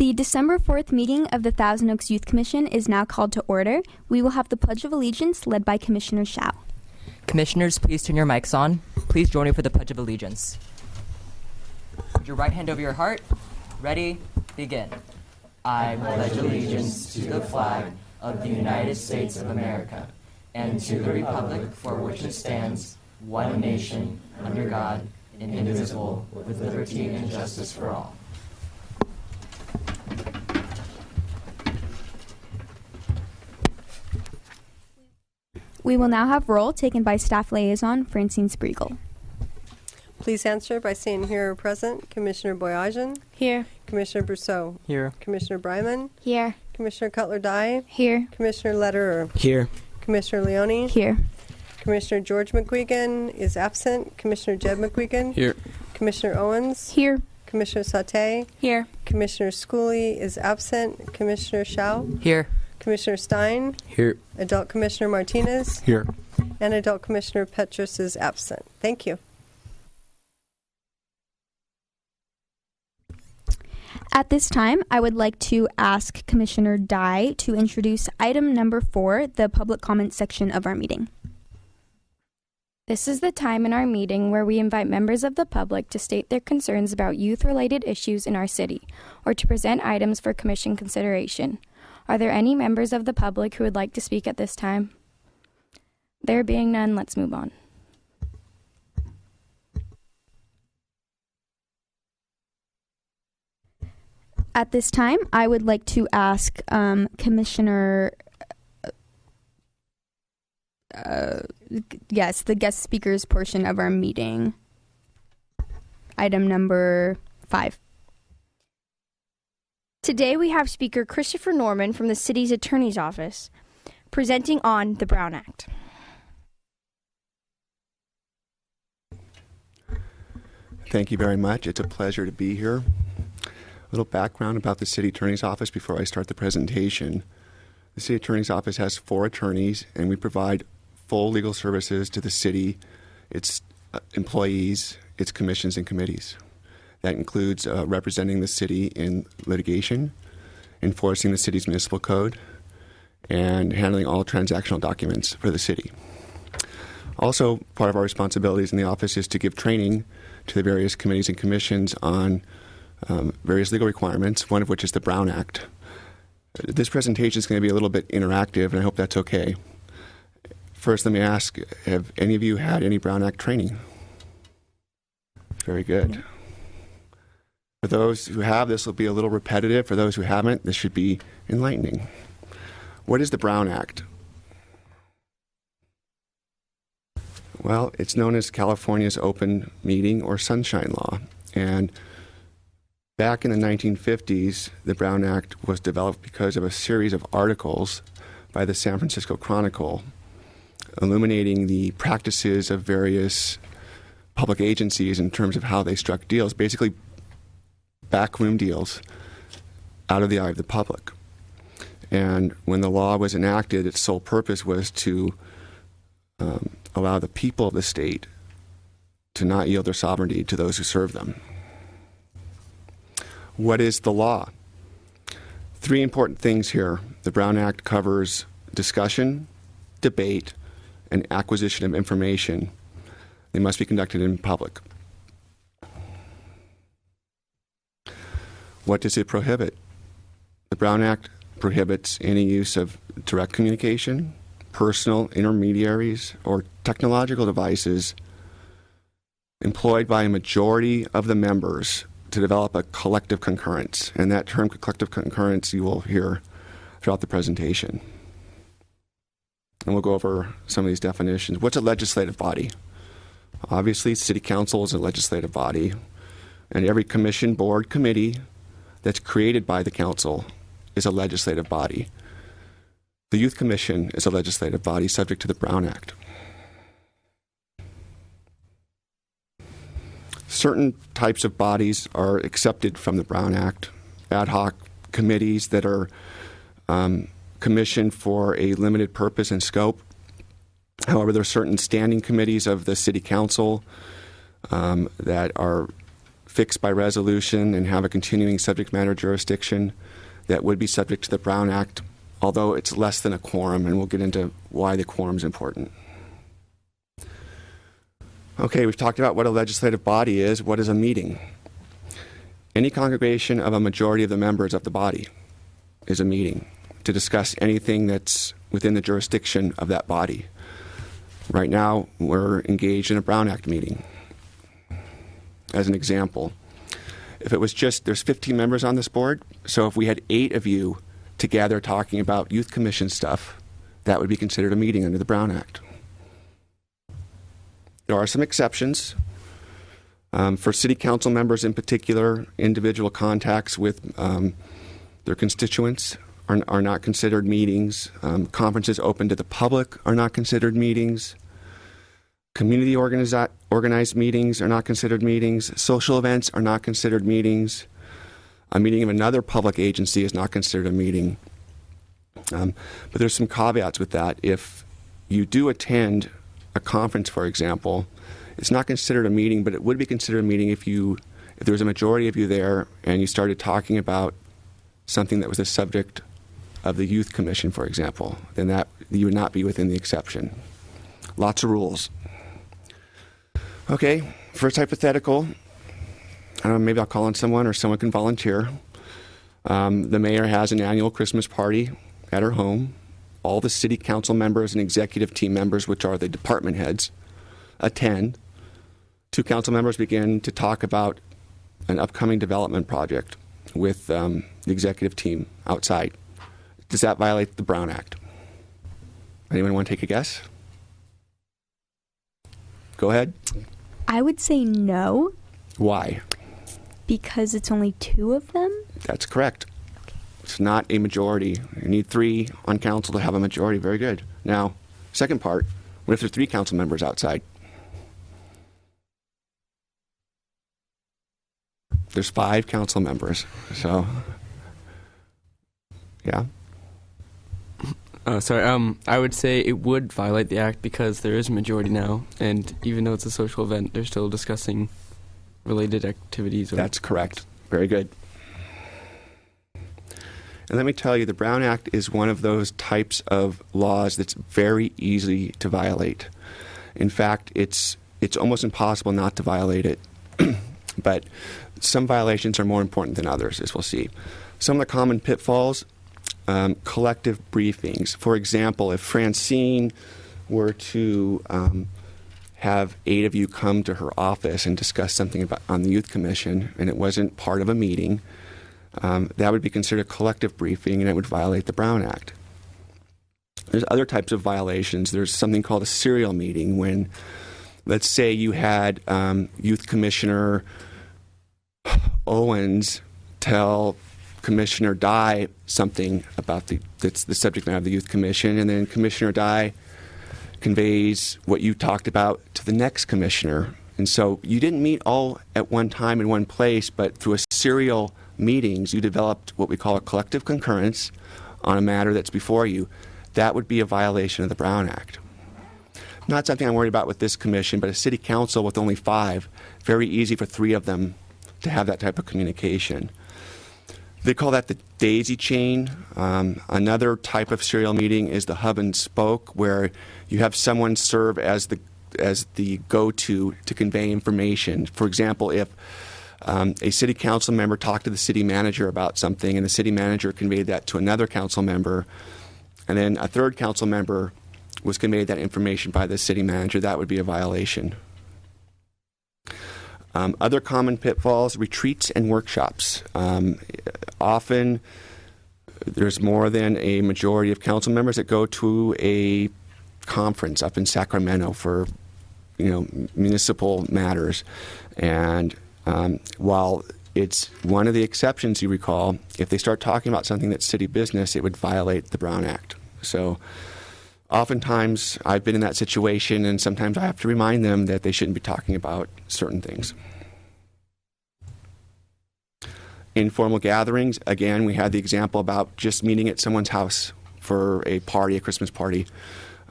The December 4th meeting of the Thousand Oaks Youth Commission is now called to order. We will have the Pledge of Allegiance led by Commissioner Shao. Commissioners, please turn your mics on. Please join me for the Pledge of Allegiance. Put your right hand over your heart. Ready? Begin. I pledge allegiance to the flag of the United States of America and to the republic for which it stands, one nation, under God, indivisible, with liberty and justice for all. We will now have roll taken by Staff Liaison Francine Spriegel. Please answer by saying here or present. Commissioner Boyajian. Here. Commissioner Brousseau. Here. Commissioner Bryman. Here. Commissioner Cutler-Dye. Here. Commissioner Lederer. Here. Commissioner Leone. Here. Commissioner George McGuigan is absent. Commissioner Jeb McGuigan. Here. Commissioner Owens. Here. Commissioner Sauté. Here. Commissioner Schooley is absent. Commissioner Shao. Here. Commissioner Stein. Here. Adult Commissioner Martinez. Here. And Adult Commissioner Petrus is absent. Thank you. At this time, I would like to ask Commissioner Dye to introduce item number 4, the public comment section of our meeting. This is the time in our meeting where we invite members of the public to state their concerns about youth-related issues in our city, or to present items for commission consideration. Are there any members of the public who would like to speak at this time? There being none, let's move on. At this time, I would like to ask Commissioner, the guest speakers portion of our meeting. Item number 5. Today we have Speaker Christopher Norman from the City's Attorney's Office presenting on the Brown Act. Thank you very much. It's a pleasure to be here. A little background about the City Attorney's Office before I start the presentation. The City Attorney's Office has 4 attorneys, and we provide full legal services to the city, its employees, its commissions and committees. That includes representing the city in litigation, enforcing the city's municipal code, and handling all transactional documents for the city. Also, part of our responsibilities in the office is to give training to the various committees and commissions on various legal requirements, one of which is the Brown Act. This presentation is going to be a little bit interactive, and I hope that's okay. First, let me ask, have any of you had any Brown Act training? Very good. For those who have, this will be a little repetitive. For those who haven't, this should be enlightening. What is the Brown Act? Well, it's known as California's Open Meeting or Sunshine Law. And back in the 1950s, the Brown Act was developed because of a series of articles by the San Francisco Chronicle illuminating the practices of various public agencies in terms of how they struck deals, basically backroom deals out of the eye of the public. And when the law was enacted, its sole purpose was to allow the people of the state to not yield their sovereignty to those who serve them. What is the law? 3 important things here. The Brown Act covers discussion, debate, and acquisition of information. They must be conducted in public. What does it prohibit? The Brown Act prohibits any use of direct communication, personal intermediaries, or technological devices employed by a majority of the members to develop a collective concurrence. And that term, collective concurrence, you will hear throughout the presentation. And we'll go over some of these definitions. What's a legislative body? Obviously, City Council is a legislative body, and every commission, board, committee that's created by the council is a legislative body. The Youth Commission is a legislative body subject to the Brown Act. Certain types of bodies are accepted from the Brown Act. Ad hoc committees that are commissioned for a limited purpose and scope. However, there are certain standing committees of the City Council that are fixed by resolution and have a continuing subject matter jurisdiction that would be subject to the Brown Act, although it's less than a quorum, and we'll get into why the quorum is important. Okay, we've talked about what a legislative body is. What is a meeting? Any congregation of a majority of the members of the body is a meeting to discuss anything that's within the jurisdiction of that body. Right now, we're engaged in a Brown Act meeting. As an example, if it was just, there's 15 members on this board, so if we had 8 of you together talking about youth commission stuff, that would be considered a meeting under the Brown Act. There are some exceptions. For city council members in particular, individual contacts with their constituents are not considered meetings. Conferences open to the public are not considered meetings. Community organized meetings are not considered meetings. Social events are not considered meetings. A meeting of another public agency is not considered a meeting. But there's some caveats with that. If you do attend a conference, for example, it's not considered a meeting, but it would be considered a meeting if there was a majority of you there and you started talking about something that was the subject of the youth commission, for example, then that you would not be within the exception. Lots of rules. Okay, first hypothetical. I don't know, maybe I'll call on someone or someone can volunteer. The mayor has an annual Christmas party at her home. All the city council members and executive team members, which are the department heads, attend. 2 council members begin to talk about an upcoming development project with the executive team outside. Does that violate the Brown Act? Anyone want to take a guess? Go ahead. I would say no. Why? Because it's only 2 of them? That's correct. It's not a majority. You need 3 on council to have a majority. Very good. Now, second part, what if there are 3 council members outside? There's 5 council members. So, yeah. I would say it would violate the act because there is a majority now, and even though it's a social event, they're still discussing related activities. That's correct. Very good. And let me tell you, the Brown Act is one of those types of laws that's very easy to violate. In fact, it's almost impossible not to violate it. But some violations are more important than others, as we'll see. Some of the common pitfalls, collective briefings. For example, if Francine were to have 8 of you come to her office and discuss something on the Youth Commission, and it wasn't part of a meeting, that would be considered a collective briefing, and it would violate the Brown Act. There's other types of violations. There's something called a serial meeting when, let's say you had Youth Commissioner Owens tell Commissioner Dye something about that's the subject matter of the Youth Commission, and then Commissioner Dye conveys what you talked about to the next commissioner. And so you didn't meet all at one time in one place, but through a serial meetings, you developed what we call a collective concurrence on a matter that's before you. That would be a violation of the Brown Act. Not something I'm worried about with this commission, but a city council with only 5, very easy for 3 of them to have that type of communication. They call that the daisy chain. Another type of serial meeting is the hub and spoke, where you have someone serve as the go-to to convey information. For example, if a city council member talked to the city manager about something and the city manager conveyed that to another council member, and then a third council member was conveyed that information by the city manager, that would be a violation. Other common pitfalls, retreats and workshops. Often there's more than a majority of council members that go to a conference up in Sacramento for municipal matters. And while it's one of the exceptions, you recall, if they start talking about something that's city business, it would violate the Brown Act. So oftentimes I've been in that situation, and sometimes I have to remind them that they shouldn't be talking about certain things. Informal gatherings, again, we had the example about just meeting at someone's house for a party, a Christmas party.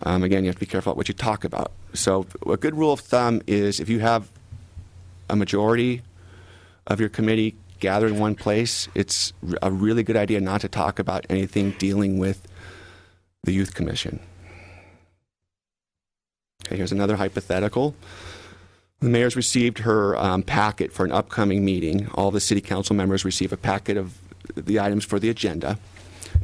Again, you have to be careful about what you talk about. So a good rule of thumb is if you have a majority of your committee gather in one place, it's a really good idea not to talk about anything dealing with the Youth Commission. Okay, here's another hypothetical. The mayor's received her packet for an upcoming meeting. All the city council members receive a packet of the items for the agenda.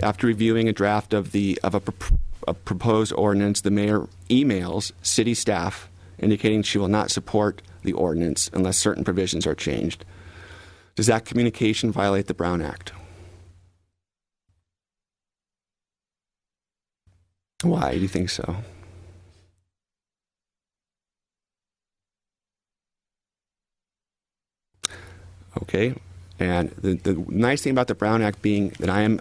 After reviewing a draft of a proposed ordinance, the mayor emails city staff indicating she will not support the ordinance unless certain provisions are changed. Does that communication violate the Brown Act? Why do you think so? Okay, and the nice thing about the Brown Act being that I am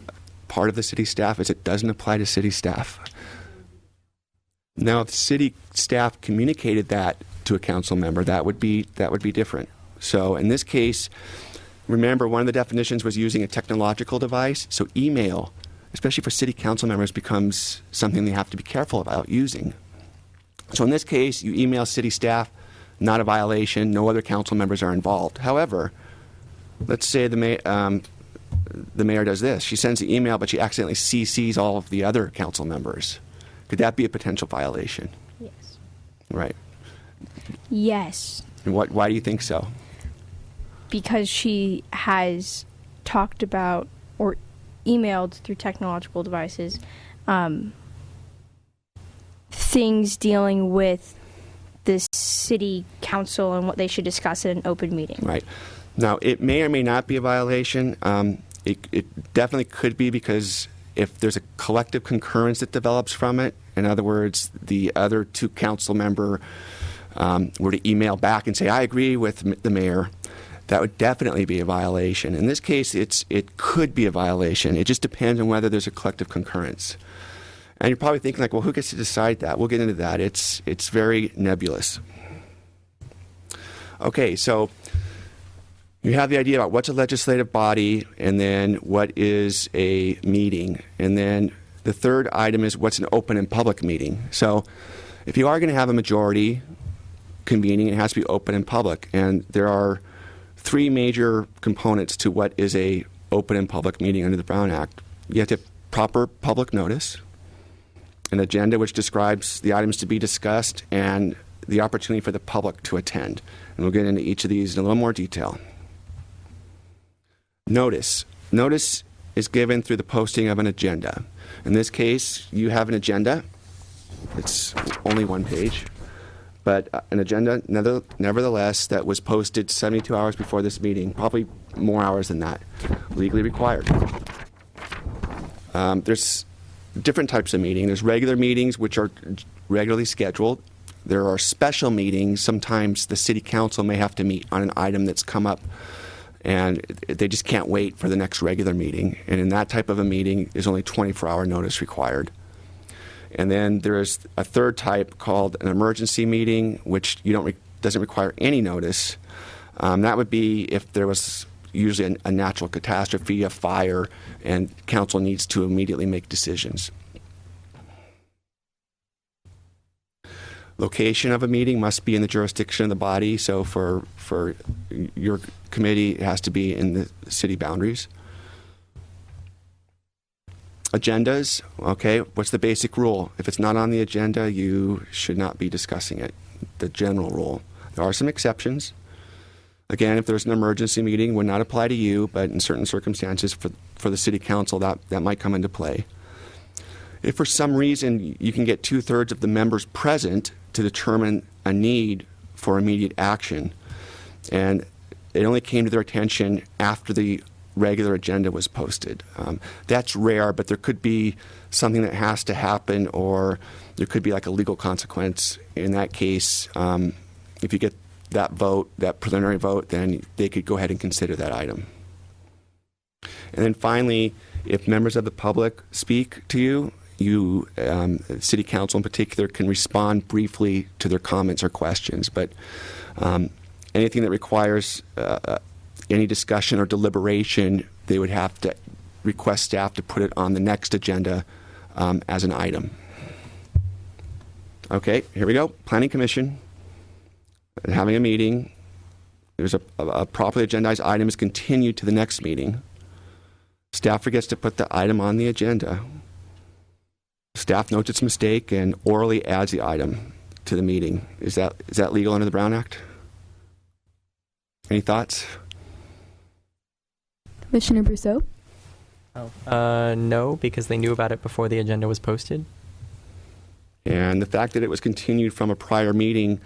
part of the city staff is it doesn't apply to city staff. Now, if city staff communicated that to a council member, that would be different. So in this case, remember one of the definitions was using a technological device. So email, especially for city council members, becomes something they have to be careful about using. So in this case, you email city staff, not a violation. No other council members are involved. However, let's say the mayor does this. She sends the email, but she accidentally CCs all of the other council members. Could that be a potential violation? Yes. Right. Yes. And why do you think so? Because she has talked about or emailed through technological devices things dealing with the city council and what they should discuss in an open meeting. Right. Now, it may or may not be a violation. It definitely could be, because if there's a collective concurrence that develops from it, in other words, the other two council member were to email back and say, I agree with the mayor, that would definitely be a violation. In this case, it could be a violation. It just depends on whether there's a collective concurrence. And you're probably thinking, like, well, who gets to decide that? We'll get into that. It's very nebulous. Okay, so you have the idea about what's a legislative body and then what is a meeting. And then the third item is what's an open and public meeting. So if you are going to have a majority convening, it has to be open and public. And there are three major components to what is a open and public meeting under the Brown Act. You have to have proper public notice, an agenda which describes the items to be discussed, and the opportunity for the public to attend. And we'll get into each of these in a little more detail. Notice. Notice is given through the posting of an agenda. In this case, you have an agenda. It's only one page, but an agenda, nevertheless, that was posted 72 hours before this meeting, probably more hours than that, legally required. There's different types of meetings. There's regular meetings, which are regularly scheduled. There are special meetings. Sometimes the city council may have to meet on an item that's come up, and they just can't wait for the next regular meeting. And in that type of a meeting, there's only 24-hour notice required. And then there's a third type called an emergency meeting, which doesn't require any notice. That would be if there was usually a natural catastrophe, a fire, and council needs to immediately make decisions. Location of a meeting must be in the jurisdiction of the body. So for your committee, it has to be in the city boundaries. Agendas, okay, what's the basic rule? If it's not on the agenda, you should not be discussing it, the general rule. There are some exceptions. Again, if there's an emergency meeting, would not apply to you, but in certain circumstances for the city council, that might come into play. If for some reason you can get 2/3 of the members present to determine a need for immediate action, and it only came to their attention after the regular agenda was posted. That's rare, but there could be something that has to happen, or there could be like a legal consequence. In that case, if you get that vote, that preliminary vote, then they could go ahead and consider that item. And then finally, if members of the public speak to you, city council in particular, can respond briefly to their comments or questions. But anything that requires any discussion or deliberation, they would have to request staff to put it on the next agenda as an item. Okay, here we go. Planning Commission, having a meeting. There's a properly agendized item is continued to the next meeting. Staff forgets to put the item on the agenda. Staff notes its mistake and orally adds the item to the meeting. Is that legal under the Brown Act? Any thoughts? Commissioner Brousseau? No, because they knew about it before the agenda was posted. And the fact that it was continued from a prior meeting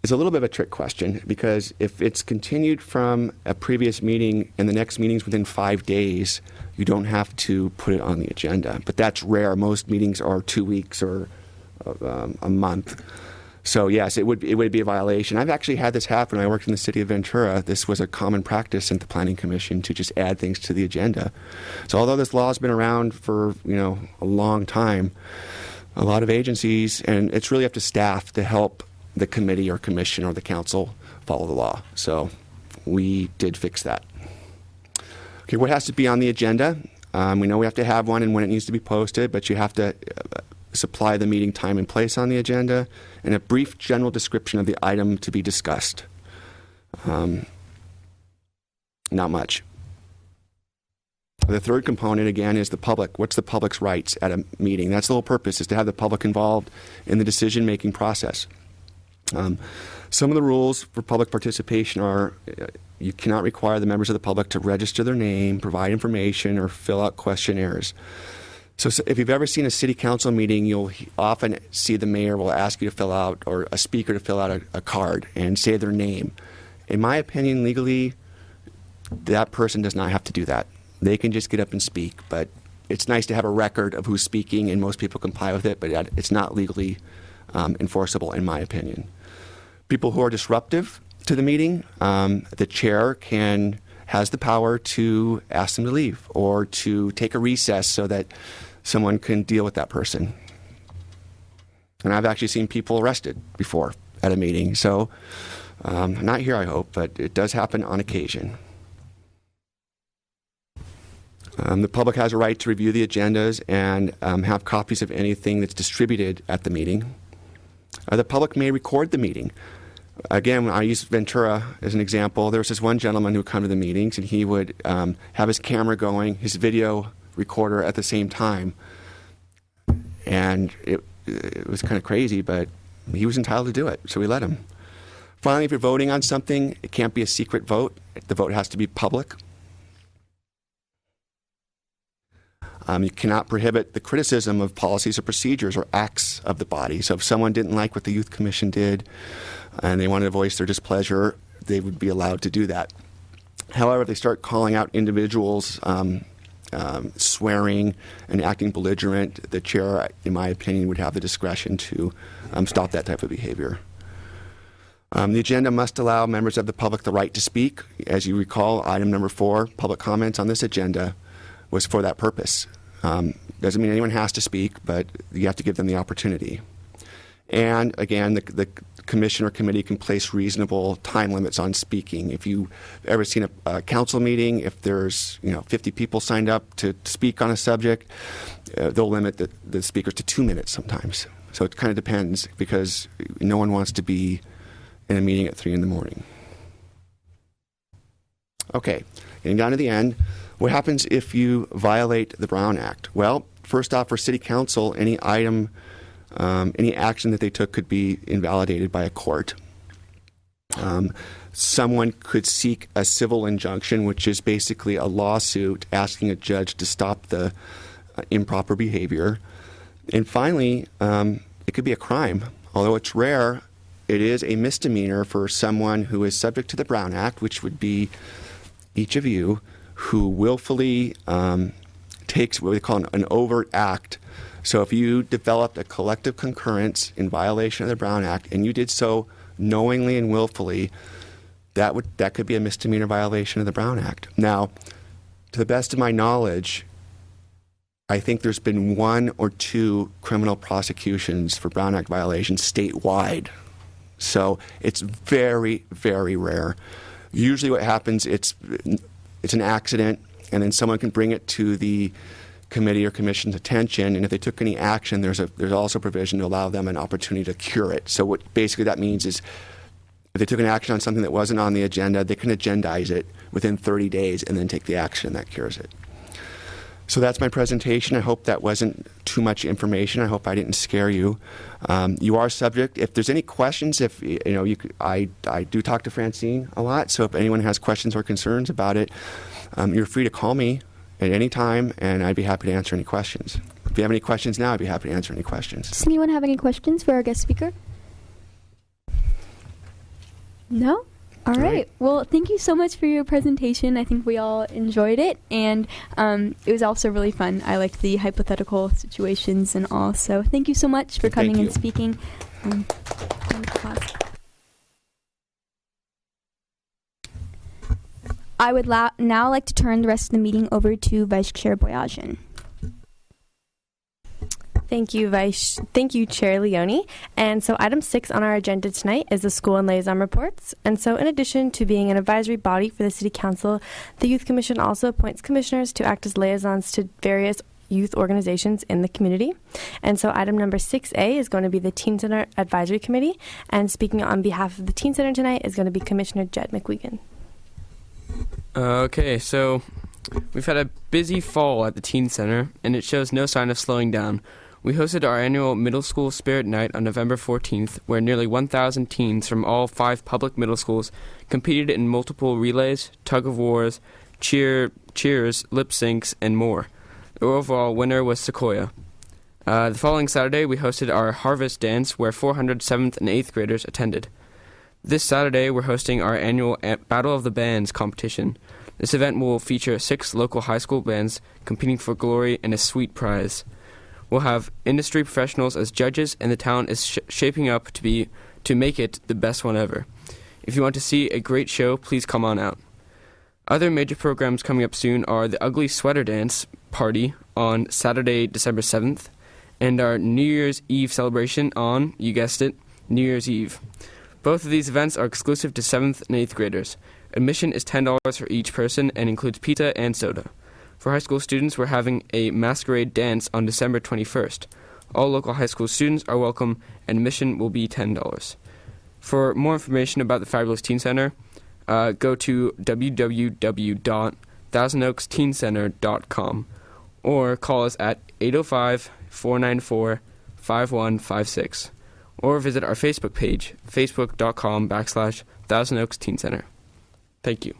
is a little bit of a trick question, because if it's continued from a previous meeting and the next meeting's within 5 days, you don't have to put it on the agenda. But that's rare. Most meetings are 2 weeks or a month. So yes, it would be a violation. I've actually had this happen when I worked in the city of Ventura. This was a common practice in the Planning Commission to just add things to the agenda. So although this law has been around for a long time, a lot of agencies, and it's really up to staff to help the committee or commission or the council follow the law. So we did fix that. Okay, what has to be on the agenda? We know we have to have one and when it needs to be posted, but you have to supply the meeting time and place on the agenda, and a brief general description of the item to be discussed. Not much. The third component, again, is the public. What's the public's rights at a meeting? That's the whole purpose, is to have the public involved in the decision-making process. Some of the rules for public participation are you cannot require the members of the public to register their name, provide information, or fill out questionnaires. So if you've ever seen a city council meeting, you'll often see the mayor will ask you to fill out, or a speaker to fill out a card and say their name. In my opinion, legally, that person does not have to do that. They can just get up and speak, but it's nice to have a record of who's speaking, and most people comply with it, but it's not legally enforceable, in my opinion. People who are disruptive to the meeting, the chair has the power to ask them to leave or to take a recess so that someone can deal with that person. And I've actually seen people arrested before at a meeting. So not here, I hope, but it does happen on occasion. The public has a right to review the agendas and have copies of anything that's distributed at the meeting. The public may record the meeting. Again, when I use Ventura as an example, there was this one gentleman who would come to the meetings, and he would have his camera going, his video recorder at the same time. And it was kind of crazy, but he was entitled to do it, so we let him. Finally, if you're voting on something, it can't be a secret vote. The vote has to be public. You cannot prohibit the criticism of policies or procedures or acts of the body. So if someone didn't like what the Youth Commission did and they wanted to voice their displeasure, they would be allowed to do that. However, if they start calling out individuals, swearing and acting belligerent, the chair, in my opinion, would have the discretion to stop that type of behavior. The agenda must allow members of the public the right to speak. As you recall, item number 4, public comments on this agenda, was for that purpose. Doesn't mean anyone has to speak, but you have to give them the opportunity. And again, the commission or committee can place reasonable time limits on speaking. If you've ever seen a council meeting, if there's 50 people signed up to speak on a subject, they'll limit the speakers to 2 minutes sometimes. So it kind of depends, because no one wants to be in a meeting at 3 in the morning. Okay, getting down to the end. What happens if you violate the Brown Act? Well, first off, for City Council, any item, any action that they took could be invalidated by a court. Someone could seek a civil injunction, which is basically a lawsuit asking a judge to stop the improper behavior. And finally, it could be a crime. Although it's rare, it is a misdemeanor for someone who is subject to the Brown Act, which would be each of you, who willfully takes what we call an overt act. So if you developed a collective concurrence in violation of the Brown Act, and you did so knowingly and willfully, that could be a misdemeanor violation of the Brown Act. Now, to the best of my knowledge, I think there's been 1 or 2 criminal prosecutions for Brown Act violations statewide. So it's very, very rare. Usually what happens, it's an accident, and then someone can bring it to the committee or commission's attention, and if they took any action, there's also provision to allow them an opportunity to cure it. So what basically that means is If they took an action on something that wasn't on the agenda, they can agendize it within 30 days and then take the action that cures it. So that's my presentation. I hope that wasn't too much information. I hope I didn't scare you. You are subject. If there's any questions, if you know, I do talk to Francine a lot. So if anyone has questions or concerns about it, you're free to call me at any time, and I'd be happy to answer any questions. If you have any questions now, I'd be happy to answer any questions. Does anyone have any questions for our guest speaker? No? All right. Well, thank you so much for your presentation. I think we all enjoyed it, and it was also really fun. I liked the hypothetical situations and all. So thank you so much for coming and speaking. I would now like to turn the rest of the meeting over to Vice Chair Boyajian. Thank you, Chair Leone. And so item 6 on our agenda tonight is the school and liaison reports. And so in addition to being an advisory body for the City Council, the Youth Commission also appoints commissioners to act as liaisons to various youth organizations in the community. And so item number 6A is going to be the Teen Center Advisory Committee. And speaking on behalf of the Teen Center tonight is going to be Commissioner Jed McWegan. Okay, so we've had a busy fall at the Teen Center, and it shows no sign of slowing down. We hosted our annual Middle School Spirit Night on November 14th, where nearly 1,000 teens from all 5 public middle schools competed in multiple relays, tug-of-wars, cheers, lip syncs, and more. The overall winner was Sequoia. The following Saturday, we hosted our Harvest Dance, where 400 7th and 8th graders attended. This Saturday, we're hosting our annual Battle of the Bands competition. This event will feature 6 local high school bands competing for glory and a sweet prize. We'll have industry professionals as judges, and the town is shaping up to make it the best one ever. If you want to see a great show, please come on out. Other major programs coming up soon are the Ugly Sweater Dance Party on Saturday, December 7th, and our New Year's Eve celebration on, you guessed it, New Year's Eve. Both of these events are exclusive to 7th and 8th graders. Admission is $10 for each person and includes pizza and soda. For high school students, we're having a masquerade dance on December 21st. All local high school students are welcome, and admission will be $10. For more information about the Fabulous Teen Center, go to www.thousandoaksteencenter.com or call us at 805-494-5156, or visit our Facebook page, facebook.com/Thousand Oaks Teen Center. Thank you.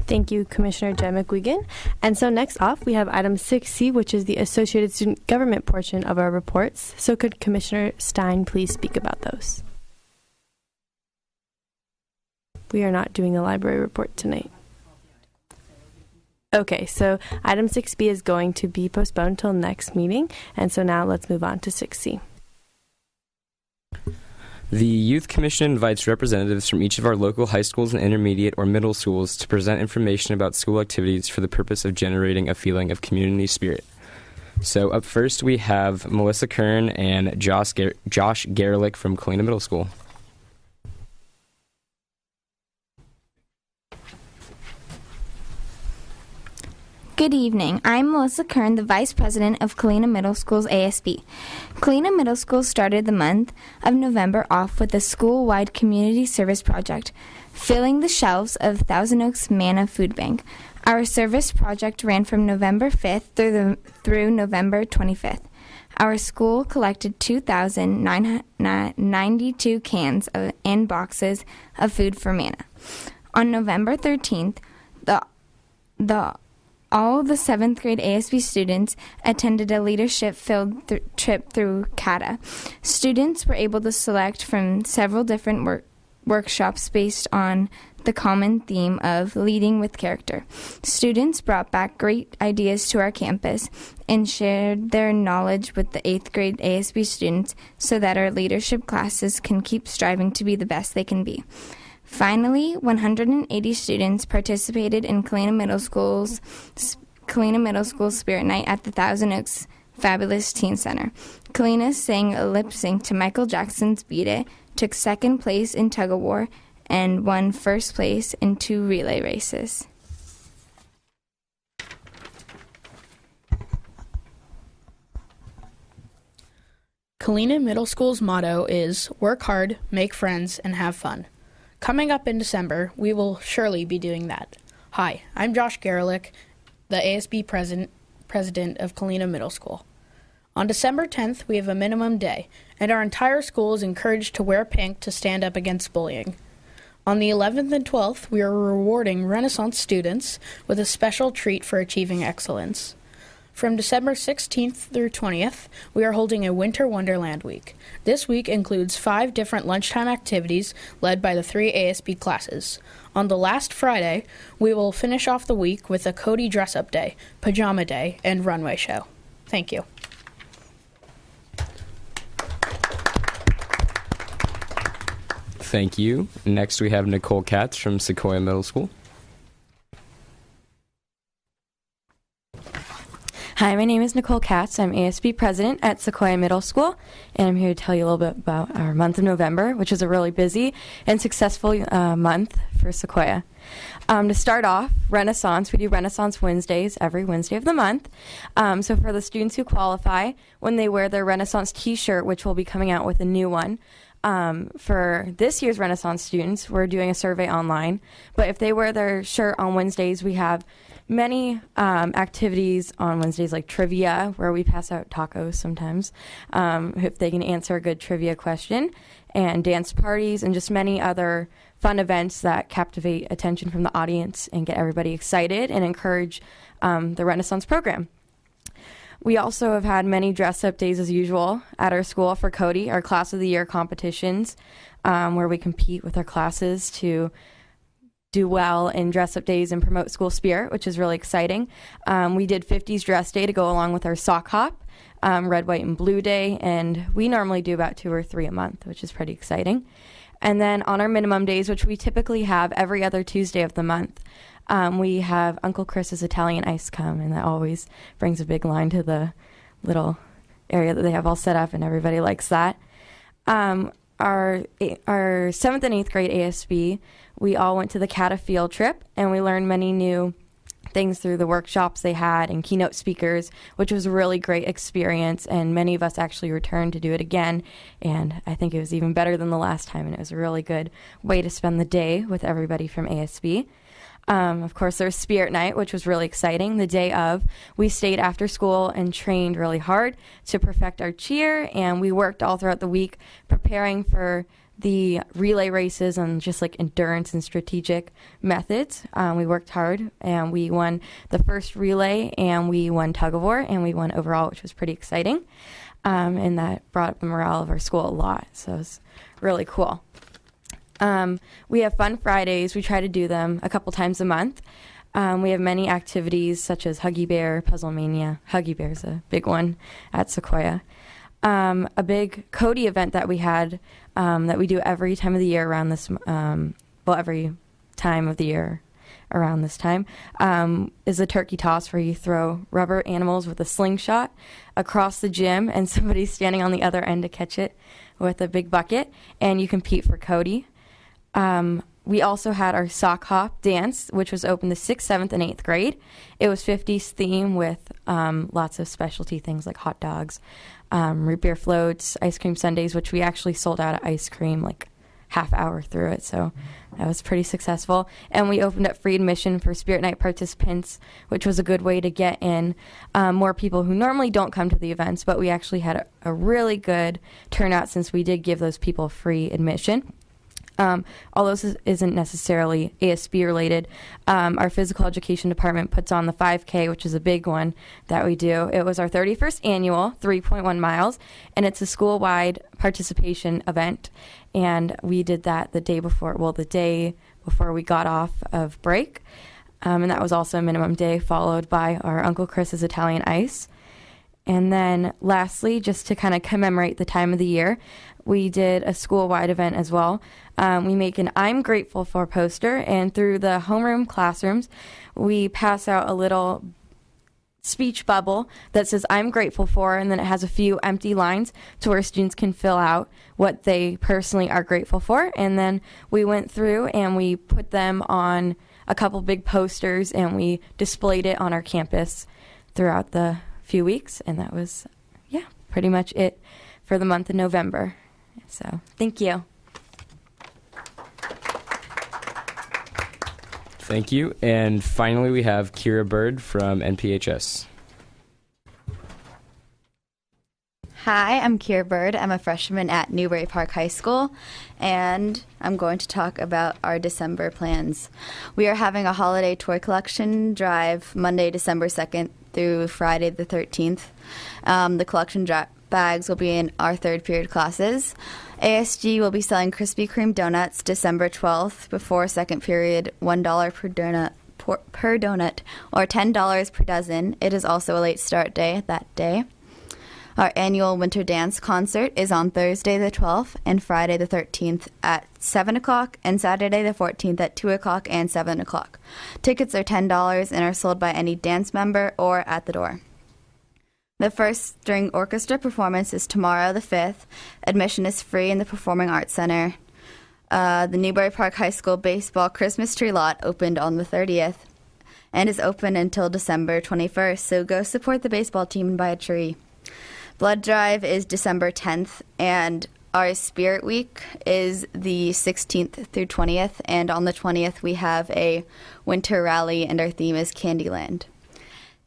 Thank you, Commissioner Jed McWegan. And so next off, we have item 6C, which is the Associated Student Government portion of our reports. So could Commissioner Stein please speak about those? We are not doing a library report tonight. Okay, so item 6B is going to be postponed till next meeting. And so now let's move on to 6C. The Youth Commission invites representatives from each of our local high schools and intermediate or middle schools to present information about school activities for the purpose of generating a feeling of community spirit. So up first we have Melissa Kern and Josh Gerlich from Kalina Middle School. Good evening. I'm Melissa Kern, the Vice President of Kalina Middle School's ASB. Kalina Middle School started the month of November off with a school-wide community service project, filling the shelves of Thousand Oaks Manna Food Bank. Our service project ran from November 5th through November 25th. Our school collected 2,992 cans and boxes of food for Manna. On November 13th, all the 7th grade ASB students attended a leadership-filled trip through CATA. Students were able to select from several different workshops based on the common theme of leading with character. Students brought back great ideas to our campus and shared their knowledge with the 8th grade ASB students so that our leadership classes can keep striving to be the best they can be. Finally, 180 students participated in Kalina Middle School's Spirit Night at the Thousand Oaks Fabulous Teen Center. Kalina sang a lip sync to Michael Jackson's Beat It, took second place in tug-of-war, and won first place in 2 relay races. Kalina Middle School's motto is work hard, make friends, and have fun. Coming up in December, we will surely be doing that. Hi, I'm Josh Garlick, the ASB president of Kalina Middle School. On December 10th, we have a minimum day, and our entire school is encouraged to wear pink to stand up against bullying. On the 11th and 12th, we are rewarding Renaissance students with a special treat for achieving excellence. From December 16th through 20th, we are holding a Winter Wonderland Week. This week includes 5 different lunchtime activities led by the 3 ASB classes. On the last Friday, we will finish off the week with a Cody dress-up day, pajama day, and runway show. Thank you. Thank you. Next, we have Nicole Katz from Sequoia Middle School. Hi, my name is Nicole Katz. I'm ASB president at Sequoia Middle School, and I'm here to tell you a little bit about our month of November, which is a really busy and successful month for Sequoia. To start off, Renaissance. We do Renaissance Wednesdays every Wednesday of the month. So for the students who qualify, when they wear their Renaissance t-shirt, which will be coming out with a new one, for this year's Renaissance students, we're doing a survey online. But if they wear their shirt on Wednesdays, we have many activities on Wednesdays, like trivia, where we pass out tacos sometimes, if they can answer a good trivia question, and dance parties, and just many other fun events that captivate attention from the audience and get everybody excited and encourage the Renaissance program. We also have had many dress-up days as usual at our school for Cody, our Class of the Year competitions, where we compete with our classes to do well in dress-up days and promote school spirit, which is really exciting. We did 50s dress day to go along with our sock hop, red, white, and blue day, and we normally do about 2 or 3 a month, which is pretty exciting. And then on our minimum days, which we typically have every other Tuesday of the month, we have Uncle Chris's Italian ice come, and that always brings a big line to the little area that they have all set up, and everybody likes that. Our 7th and 8th grade ASB, we all went to the CATA field trip, and we learned many new things through the workshops they had and keynote speakers, which was a really great experience, and many of us actually returned to do it again, and I think it was even better than the last time, and it was a really good way to spend the day with everybody from ASB. Of course, there's Spirit Night, which was really exciting. The day of, we stayed after school and trained really hard to perfect our cheer, and we worked all throughout the week preparing for the relay races and just like endurance and strategic methods. We worked hard, and we won the first relay, and we won tug of war, and we won overall, which was pretty exciting. And that brought up the morale of our school a lot, so it was really cool. We have Fun Fridays. We try to do them a couple times a month. We have many activities such as Huggy Bear, Puzzle Mania. Huggy Bear is a big one at Sequoia. A big Cody event that we had that we do every time of the year around this, every time of the year around this time, is a turkey toss, where you throw rubber animals with a slingshot across the gym, and somebody's standing on the other end to catch it with a big bucket, and you compete for Cody. We also had our sock hop dance, which was open to 6th, 7th, and 8th grade. It was 50s theme with lots of specialty things like hot dogs, root beer floats, ice cream sundaes, which we actually sold out of ice cream like half hour through it, so that was pretty successful. And we opened up free admission for Spirit Night participants, which was a good way to get in more people who normally don't come to the events, but we actually had a really good turnout since we did give those people free admission. Although this isn't necessarily ASB related, our physical education department puts on the 5K, which is a big one that we do. It was our 31st annual, 3.1 miles, and it's a school-wide participation event. And we did that the day before we got off of break. And that was also a minimum day, followed by our Uncle Chris's Italian ice. And then lastly, just to kind of commemorate the time of the year, we did a school-wide event as well. We make an I'm Grateful For poster, and through the homeroom classrooms, we pass out a little speech bubble that says I'm grateful for, and then it has a few empty lines to where students can fill out what they personally are grateful for. And then we went through and we put them on a couple big posters, and we displayed it on our campus throughout the few weeks, and that was pretty much it for the month of November. So thank you. Thank you. And finally, we have Kira Bird from NPHS. Hi, I'm Kiera Bird. I'm a freshman at Newbury Park High School, and I'm going to talk about our December plans. We are having a holiday toy collection drive Monday, December 2nd through Friday the 13th. The collection bags will be in our third period classes. ASG will be selling Krispy Kreme donuts December 12th before second period, $1 per donut, or $10 per dozen. It is also a late start day that day. Our annual winter dance concert is on Thursday the 12th and Friday the 13th at 7 o'clock and Saturday the 14th at 2 o'clock and 7 o'clock. Tickets are $10 and are sold by any dance member or at the door. The first string orchestra performance is tomorrow the 5th. Admission is free in the Performing Arts Center. The Newbury Park High School baseball Christmas tree lot opened on the 30th and is open until December 21st, so go support the baseball team and buy a tree. Blood Drive is December 10th, and our Spirit Week is the 16th through 20th, and on the 20th we have a winter rally, and our theme is Candyland.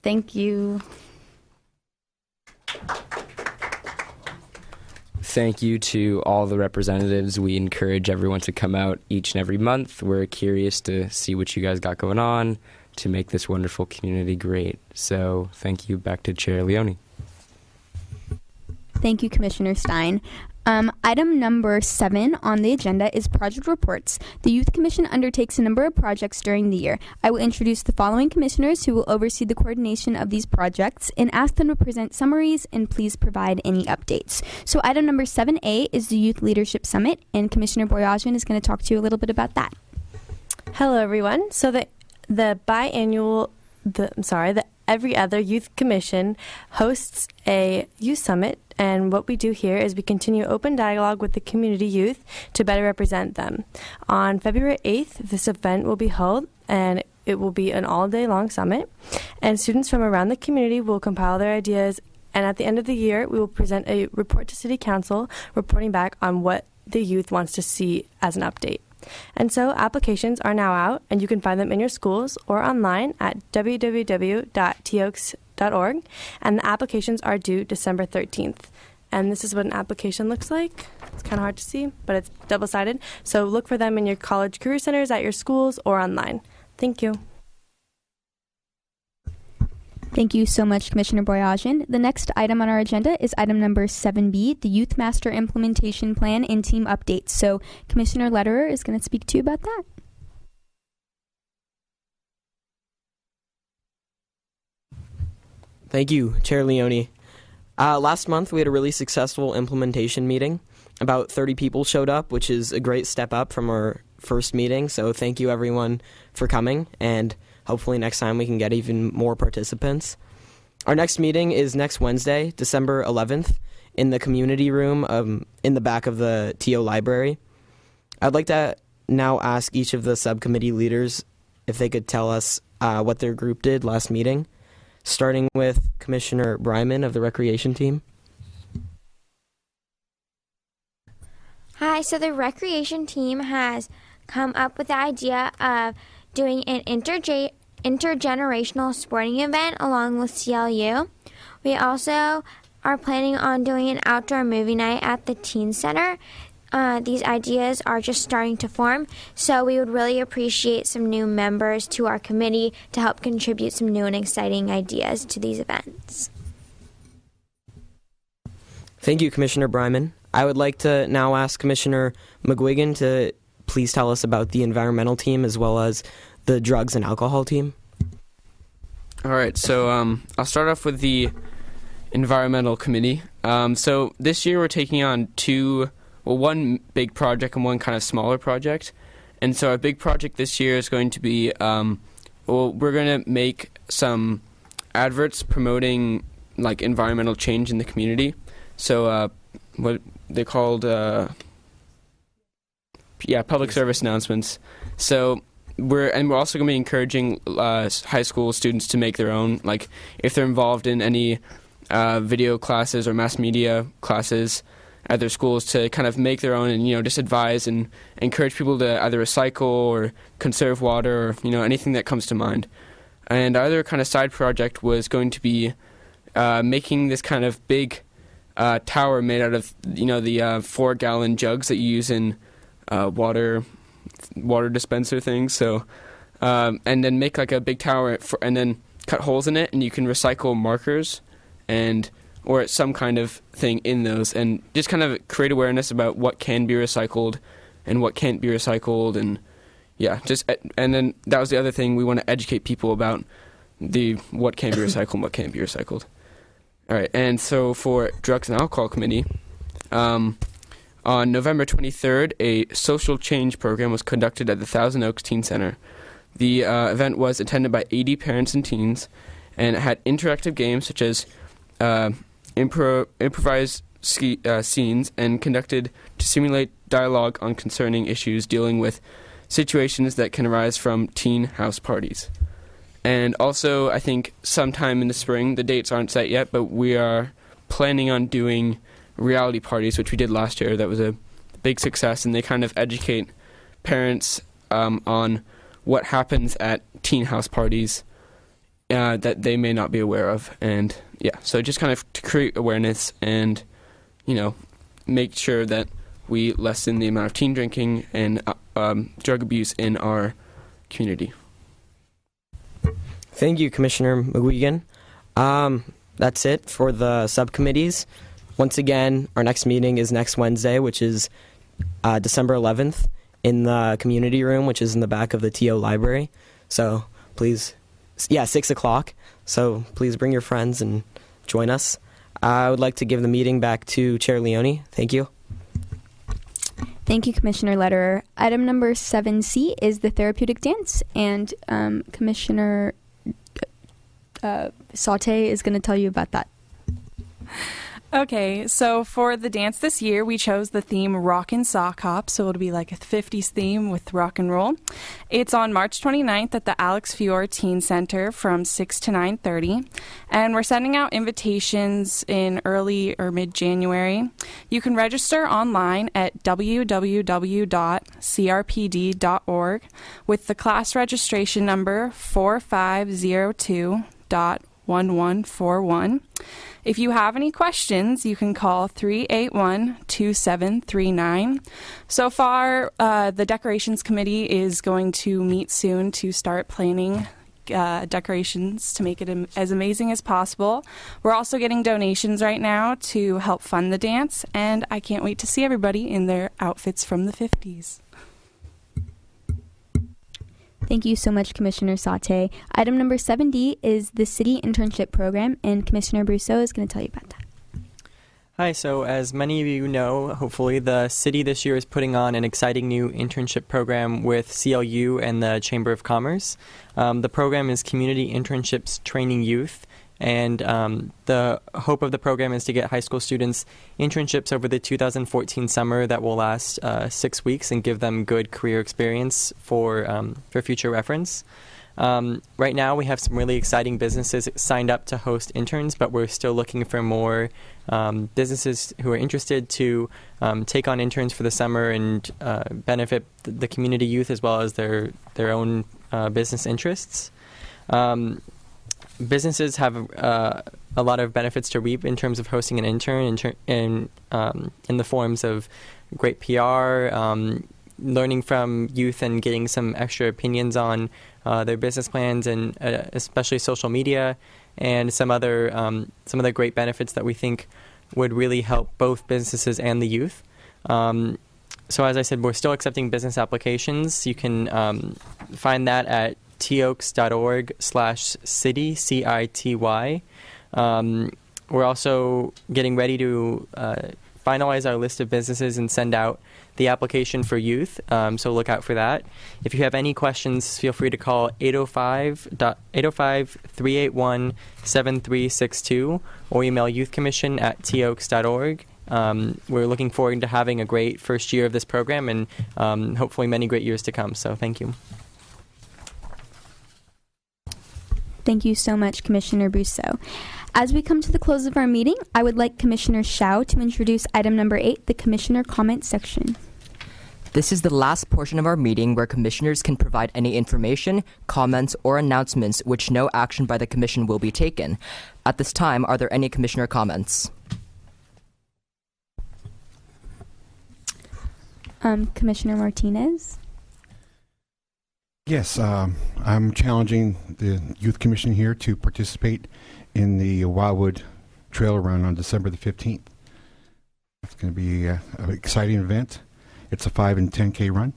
Thank you. Thank you to all the representatives. We encourage everyone to come out each and every month. We're curious to see what you guys got going on to make this wonderful community great. So thank you. Back to Chair Leone. Thank you, Commissioner Stein. Item number 7 on the agenda is project reports. The Youth Commission undertakes a number of projects during the year. I will introduce the following commissioners who will oversee the coordination of these projects and ask them to present summaries and please provide any updates. So item number 7A is the Youth Leadership Summit, and Commissioner Boyajian is going to talk to you a little bit about that. Hello, everyone. So the Every Other Youth Commission hosts a youth summit, and what we do here is we continue open dialogue with the community youth to better represent them. On February 8th, this event will be held, and it will be an all-day long summit, and students from around the community will compile their ideas, and at the end of the year, we will present a report to City Council reporting back on what the youth wants to see as an update. And so applications are now out, and you can find them in your schools or online at www.toaks.org, and the applications are due December 13th. And this is what an application looks like. It's kind of hard to see, but it's double-sided. So look for them in your college career centers, at your schools, or online. Thank you. Thank you so much, Commissioner Boyajian. The next item on our agenda is item number 7B, the Youth Master Implementation Plan and Team Updates. So Commissioner Lederer is going to speak to you about that. Thank you, Chair Leone. Last month, we had a really successful implementation meeting. About 30 people showed up, which is a great step up from our first meeting. So thank you, everyone, for coming, and hopefully next time we can get even more participants. Our next meeting is next Wednesday, December 11th, in the community room in the back of the TO library. I'd like to now ask each of the subcommittee leaders if they could tell us what their group did last meeting, starting with Commissioner Bryman of the Recreation Team. Hi, so the Recreation Team has come up with the idea of doing an intergenerational sporting event along with CLU. We also are planning on doing an outdoor movie night at the Teen Center. These ideas are just starting to form, so we would really appreciate some new members to our committee to help contribute some new and exciting ideas to these events. Thank you, Commissioner Bryman. I would like to now ask Commissioner McGuigan to please tell us about the environmental team as well as the drugs and alcohol team. All right, so I'll start off with the environmental committee. So this year we're taking on one big project and one kind of smaller project. And so our big project this year is going to be, we're going to make some adverts promoting like environmental change in the community. So what they called, public service announcements. So we're also going to be encouraging high school students to make their own, like if they're involved in any video classes or mass media classes, at their schools to kind of make their own and, just advise and encourage people to either recycle or conserve water or, anything that comes to mind. And our other kind of side project was going to be making this kind of big tower made out of, the 4-gallon jugs that you use in water dispenser things. So, and then make like a big tower and then cut holes in it, and you can recycle markers or some kind of thing in those, and just kind of create awareness about what can be recycled and what can't be recycled, and and then that was the other thing, we want to educate people about what can be recycled and what can't be recycled. All right, and so for Drugs and Alcohol Committee, on November 23rd, a social change program was conducted at the Thousand Oaks Teen Center. The event was attended by 80 parents and teens, and it had interactive games such as improvised scenes and conducted to simulate dialogue on concerning issues dealing with situations that can arise from teen house parties. And also, I think sometime in the spring, the dates aren't set yet, but we are planning on doing reality parties, which we did last year. That was a big success, and they kind of educate parents on what happens at teen house parties that they may not be aware of. And so just kind of to create awareness and, make sure that we lessen the amount of teen drinking and drug abuse in our community. Thank you, Commissioner McGuigan. That's it for the subcommittees. Once again, our next meeting is next Wednesday, which is December 11th, in the community room, which is in the back of the TO library. So please, 6 o'clock. So please bring your friends and join us. I would like to give the meeting back to Chair Leone. Thank you. Thank you, Commissioner Lederer. Item number 7C is the therapeutic dance, and Commissioner Saute is going to tell you about that. Okay, so for the dance this year, we chose the theme Rock and Sock Hop, so it'll be like a 50s theme with rock and roll. It's on March 29th at the Alex Fior Teen Center from 6 to 9:30, and we're sending out invitations in early or mid-January. You can register online at www.crpd.org with the class registration number 4502.1141. If you have any questions, you can call 381-2739. So far, the Decorations Committee is going to meet soon to start planning decorations to make it as amazing as possible. We're also getting donations right now to help fund the dance, and I can't wait to see everybody in their outfits from the 50s. Thank you so much, Commissioner Saute. Item number 7D is the City Internship Program, and Commissioner Brousseau is going to tell you about that. Hi, so as many of you know, hopefully the city this year is putting on an exciting new internship program with CLU and the Chamber of Commerce. The program is Community Internships Training Youth, and the hope of the program is to get high school students internships over the 2014 summer that will last 6 weeks and give them good career experience for future reference. Right now we have some really exciting businesses signed up to host interns, but we're still looking for more businesses who are interested to take on interns for the summer and benefit the community youth as well as their own business interests. Businesses have a lot of benefits to reap in terms of hosting an intern in the forms of great PR, learning from youth and getting some extra opinions on their business plans and especially social media, and some other great benefits that we think would really help both businesses and the youth. So as I said, we're still accepting business applications. You can find that at toaks.org/city, CITY. We're also getting ready to finalize our list of businesses and send out the application for youth, so look out for that. If you have any questions, feel free to call 805-381-7362 or email youthcommission@toaks.org. We're looking forward to having a great first year of this program and hopefully many great years to come, so thank you. Thank you so much, Commissioner Brousseau. As we come to the close of our meeting, I would like Commissioner Shao to introduce item number 8, the Commissioner Comment section. This is the last portion of our meeting where commissioners can provide any information, comments, or announcements which no action by the commission will be taken. At this time, are there any commissioner comments? Commissioner Martinez? Yes, I'm challenging the Youth Commission here to participate in the Wildwood Trail Run on December the 15th. It's going to be an exciting event. It's a 5 and 10K run.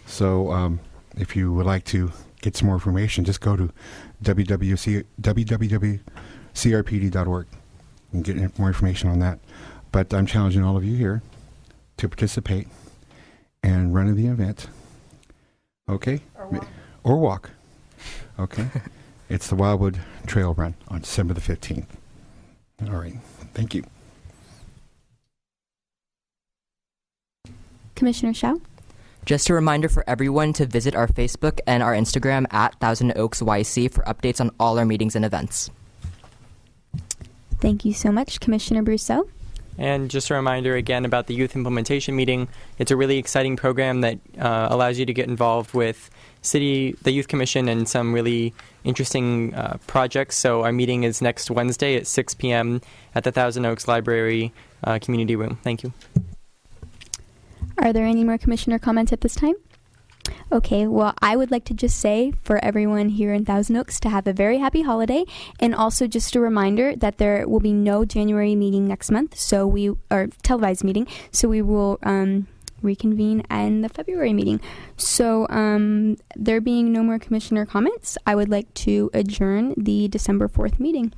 So if you would like to get some more information, just go to www.crpd.org and get more information on that. But I'm challenging all of you here to participate and run the event. Okay? Or walk. Okay? It's the Wildwood Trail Run on December the 15th. All right. Thank you. Commissioner Shao? Just a reminder for everyone to visit our Facebook and our Instagram at Thousand Oaks YC for updates on all our meetings and events. Thank you so much, Commissioner Brousseau. And just a reminder again about the Youth Implementation Meeting. It's a really exciting program that allows you to get involved with the Youth Commission, and some really interesting projects. So our meeting is next Wednesday at 6 p.m. at the Thousand Oaks Library Community Room. Thank you. Are there any more commissioner comments at this time? Okay, well, I would like to just say for everyone here in Thousand Oaks to have a very happy holiday, and also just a reminder that there will be no January meeting next month, or televised meeting, so we will reconvene in the February meeting. So there being no more commissioner comments, I would like to adjourn the December 4th meeting.